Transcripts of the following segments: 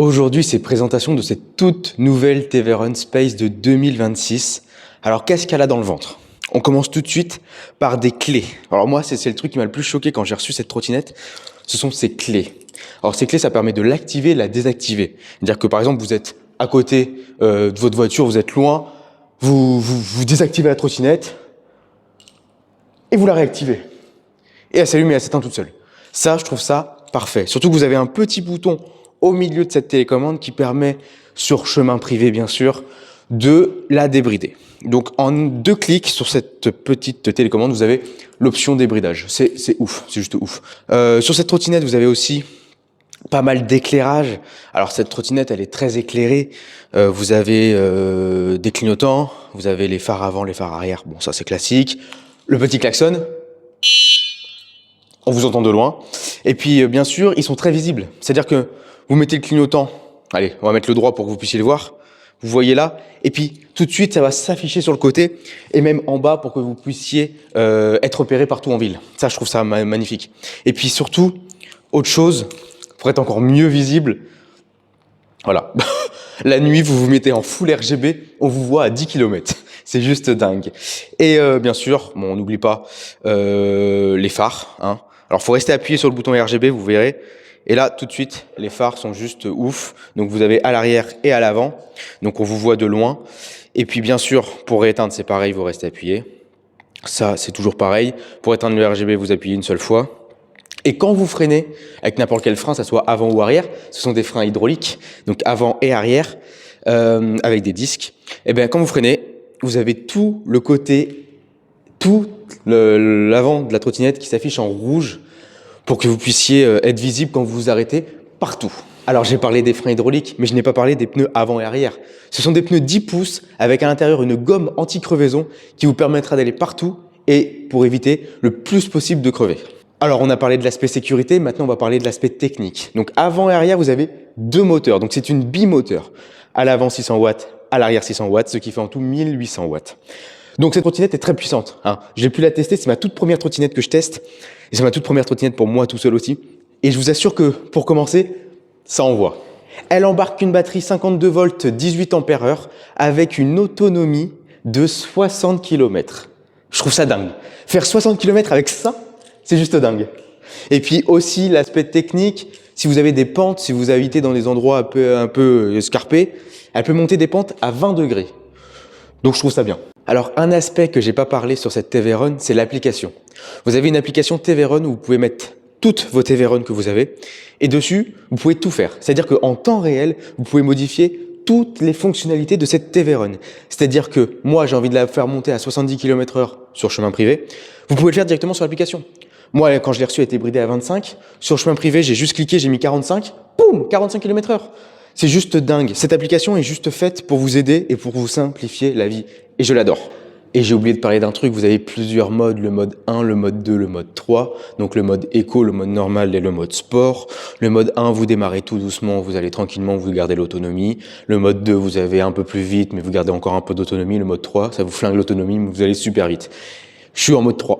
Aujourd'hui, c'est présentation de cette toute nouvelle TV Run Space de 2026. Alors, qu'est-ce qu'elle a dans le ventre? On commence tout de suite par des clés. Alors moi, c'est le truc qui m'a le plus choqué quand j'ai reçu cette trottinette. Ce sont ces clés. Alors ces clés, ça permet de l'activer et de la désactiver. C'est-à-dire que par exemple, vous êtes à côté de votre voiture, vous êtes loin, vous désactivez la trottinette et vous la réactivez. Et elle s'allume et elle s'éteint toute seule. Ça, je trouve ça parfait. Surtout que vous avez un petit bouton au milieu de cette télécommande qui permet, sur chemin privé bien sûr, de la débrider. Donc en 2 clics sur cette petite télécommande, vous avez l'option débridage. C'est ouf, c'est juste ouf. Sur cette trottinette, vous avez aussi pas mal d'éclairage. Alors cette trottinette, elle est très éclairée. Vous avez des clignotants, vous avez les phares avant, les phares arrière. Bon, ça c'est classique. Le petit klaxon. On vous entend de loin. Et puis, bien sûr, ils sont très visibles. C'est-à-dire que vous mettez le clignotant. Allez, on va mettre le droit pour que vous puissiez le voir. Vous voyez là. Et puis, tout de suite, ça va s'afficher sur le côté et même en bas pour que vous puissiez être repéré partout en ville. Ça, je trouve ça magnifique. Et puis surtout, autre chose, pour être encore mieux visible, voilà. La nuit, vous vous mettez en full RGB, on vous voit à 10 km. C'est juste dingue. Et bien sûr, bon, on n'oublie pas les phares. Hein. Alors, faut rester appuyé sur le bouton RGB, vous verrez. Et là, tout de suite, les phares sont juste ouf. Donc, vous avez à l'arrière et à l'avant. Donc, on vous voit de loin. Et puis, bien sûr, pour éteindre, c'est pareil, vous restez appuyé. Ça, c'est toujours pareil. Pour éteindre le RGB, vous appuyez une seule fois. Et quand vous freinez, avec n'importe quel frein, ça soit avant ou arrière, ce sont des freins hydrauliques, donc avant et arrière, avec des disques. Et bien, quand vous freinez, vous avez tout le côté, tout l'avant de la trottinette qui s'affiche en rouge pour que vous puissiez être visible quand vous vous arrêtez partout. Alors, j'ai parlé des freins hydrauliques, mais je n'ai pas parlé des pneus avant et arrière. Ce sont des pneus 10 pouces avec à l'intérieur une gomme anti-crevaison qui vous permettra d'aller partout et pour éviter le plus possible de crever. Alors, on a parlé de l'aspect sécurité, maintenant on va parler de l'aspect technique. Donc, avant et arrière, vous avez 2 moteurs. Donc, c'est une bimoteur. À l'avant, 600 watts, à l'arrière, 600 watts, ce qui fait en tout 1800 watts. Donc, cette trottinette est très puissante. Hein. J'ai pu la tester, c'est ma toute première trottinette que je teste. Et c'est ma toute première trottinette pour moi tout seul aussi. Et je vous assure que, pour commencer, ça envoie. Elle embarque une batterie 52 volts, 18 ampères-heure, avec une autonomie de 60 km. Je trouve ça dingue. Faire 60 km avec ça, c'est juste dingue. Et puis aussi l'aspect technique, si vous avez des pentes, si vous habitez dans des endroits un peu escarpés, elle peut monter des pentes à 20 degrés. Donc je trouve ça bien. Alors un aspect que j'ai pas parlé sur cette TV Run, c'est l'application. Vous avez une application TV Run où vous pouvez mettre toutes vos TV Run que vous avez et dessus, vous pouvez tout faire. C'est-à-dire qu'en temps réel, vous pouvez modifier toutes les fonctionnalités de cette TV Run. C'est-à-dire que moi, j'ai envie de la faire monter à 70 km/h sur chemin privé. Vous pouvez le faire directement sur l'application. Moi, quand je l'ai reçu, elle était bridée à 25. Sur chemin privé, j'ai juste cliqué, j'ai mis 45. Boum, 45 km/h. C'est juste dingue. Cette application est juste faite pour vous aider et pour vous simplifier la vie. Et je l'adore. Et j'ai oublié de parler d'un truc, vous avez plusieurs modes, le mode 1, le mode 2, le mode 3. Donc le mode éco, le mode normal et le mode sport. Le mode 1, vous démarrez tout doucement, vous allez tranquillement, vous gardez l'autonomie. Le mode 2, vous avez un peu plus vite, mais vous gardez encore un peu d'autonomie. Le mode 3, ça vous flingue l'autonomie, mais vous allez super vite. Je suis en mode 3.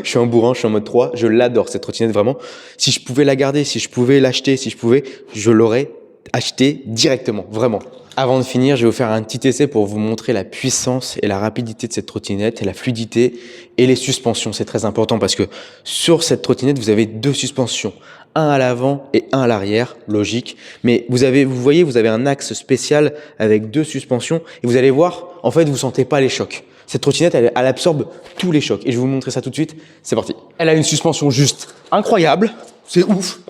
Je suis un bourrin, je suis en mode 3. Je l'adore, cette trottinette, vraiment. Si je pouvais la garder, si je pouvais l'acheter, si je pouvais, je l'aurais acheté directement, vraiment. Avant de finir, je vais vous faire un petit essai pour vous montrer la puissance et la rapidité de cette trottinette, et la fluidité et les suspensions. C'est très important parce que sur cette trottinette, vous avez 2 suspensions. Un à l'avant et un à l'arrière, logique. Mais vous voyez, vous avez un axe spécial avec 2 suspensions et vous allez voir, en fait, vous sentez pas les chocs. Cette trottinette, elle absorbe tous les chocs. Et je vais vous montrer ça tout de suite. C'est parti. Elle a une suspension juste incroyable. C'est ouf.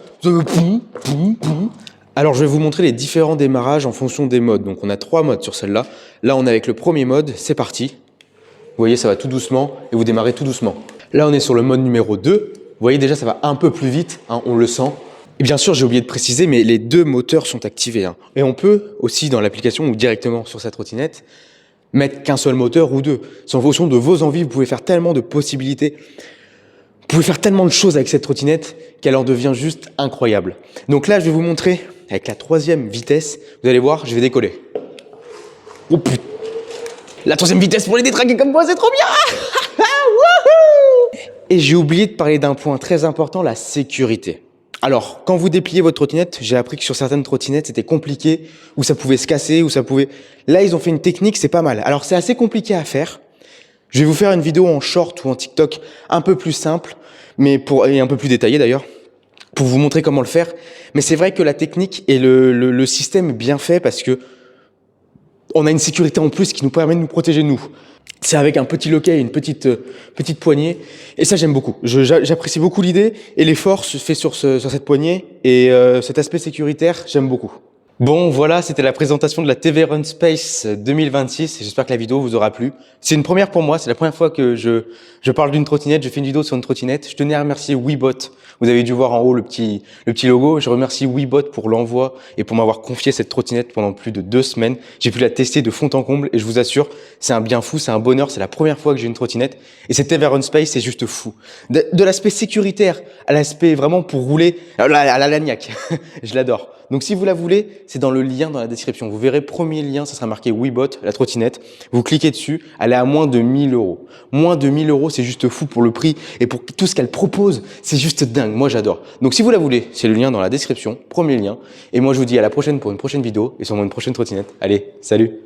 Alors, je vais vous montrer les différents démarrages en fonction des modes. Donc, on a 3 modes sur celle-là. Là, on est avec le premier mode. C'est parti. Vous voyez, ça va tout doucement et vous démarrez tout doucement. Là, on est sur le mode numéro 2. Vous voyez, déjà, ça va un peu plus vite. Hein, on le sent. Et bien sûr, j'ai oublié de préciser, mais les 2 moteurs sont activés. Hein. Et on peut aussi, dans l'application ou directement sur cette trottinette, mettre qu'un seul moteur ou 2. C'est en fonction de vos envies, vous pouvez faire tellement de possibilités. Vous pouvez faire tellement de choses avec cette trottinette qu'elle en devient juste incroyable. Donc là, je vais vous montrer avec la 3e vitesse. Vous allez voir, je vais décoller. Oh putain. La 3e vitesse pour les détraquer comme moi, c'est trop bien. Et j'ai oublié de parler d'un point très important, la sécurité. Alors, quand vous dépliez votre trottinette, j'ai appris que sur certaines trottinettes, c'était compliqué, où ça pouvait se casser, où ça pouvait... Là, ils ont fait une technique, c'est pas mal. Alors, c'est assez compliqué à faire. Je vais vous faire une vidéo en short ou en TikTok un peu plus simple, et un peu plus détaillée d'ailleurs, pour vous montrer comment le faire. Mais c'est vrai que la technique et le système est bien fait parce que on a une sécurité en plus qui nous permet de nous protéger nous. C'est avec un petit loquet et une petite poignée. Et ça, j'aime beaucoup. J'apprécie beaucoup l'idée et l'effort se fait sur cette poignée. Et cet aspect sécuritaire, j'aime beaucoup. Bon, voilà, c'était la présentation de la TV Run Space 2026. J'espère que la vidéo vous aura plu. C'est une première pour moi. C'est la première fois que je parle d'une trottinette. Je fais une vidéo sur une trottinette. Je tenais à remercier Weebot. Vous avez dû voir en haut le petit logo. Je remercie Weebot pour l'envoi et pour m'avoir confié cette trottinette pendant plus de 2 semaines. J'ai pu la tester de fond en comble et je vous assure, c'est un bien fou, c'est un bonheur. C'est la première fois que j'ai une trottinette et cette TV Run Space, c'est juste fou. De l'aspect sécuritaire à l'aspect vraiment pour rouler à la lagnac. Je l'adore. Donc si vous la voulez, c'est dans le lien dans la description. Vous verrez, premier lien, ça sera marqué Weebot, la trottinette. Vous cliquez dessus, elle est à moins de 1000 euros. Moins de 1000 euros, c'est juste fou pour le prix et pour tout ce qu'elle propose. C'est juste dingue, moi j'adore. Donc si vous la voulez, c'est le lien dans la description, premier lien. Et moi je vous dis à la prochaine pour une prochaine vidéo et sûrement une prochaine trottinette. Allez, salut!